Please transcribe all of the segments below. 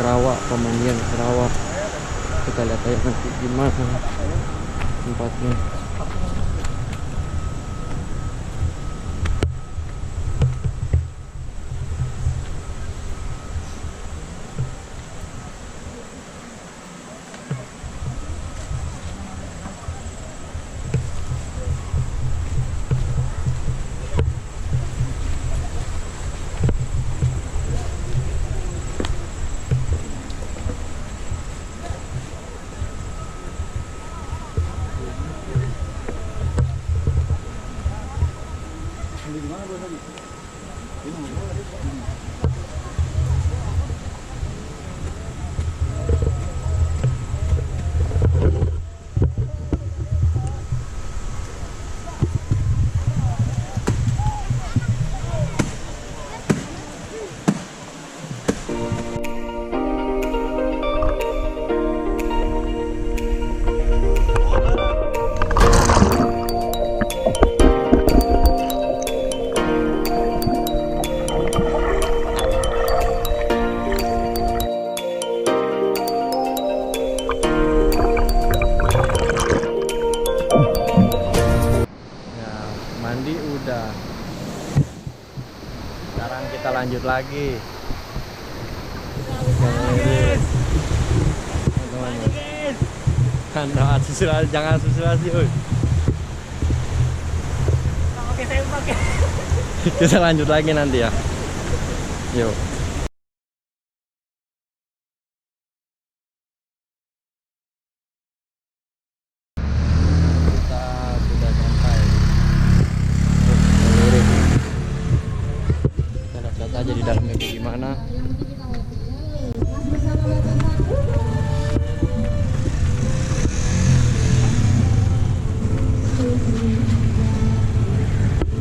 Kerawak, pemandian Kerawak. Kita lihat aja nanti gimana tempatnya. Mandi udah. Sekarang kita lanjut lagi. Jangan susulasi, Oke, saya pakai. Kita lanjut lagi nanti ya. Yuk. Kita sudah sampai. Kita lihat aja di dalamnya kayak gimana.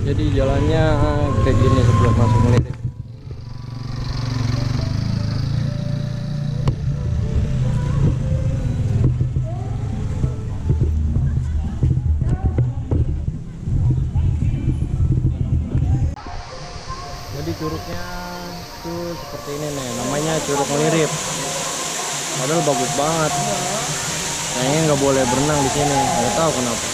Jadi jalannya kayak gini sebelum masuk Ngelirip. Jadi curugnya tuh seperti ini nih, namanya Curug Ngelirip. Padahal bagus banget. Kayaknya nggak boleh berenang di sini, nggak tahu kenapa.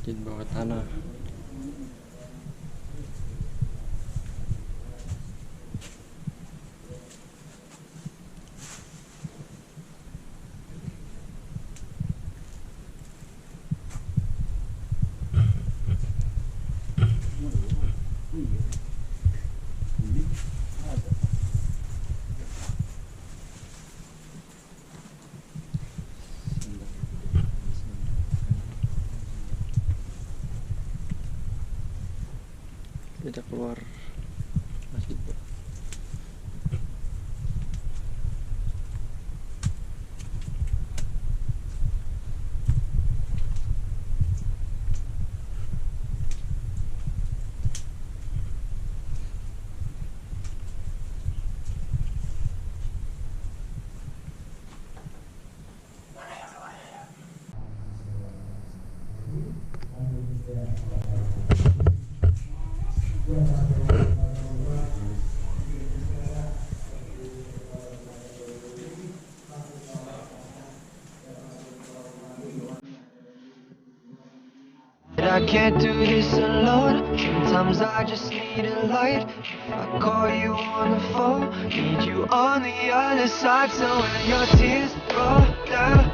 Di bawah tanah. Kita keluar masjid. I can't do this alone. Sometimes I just need a light. If I call you on the phone, need you on the other side. So when your tears roll down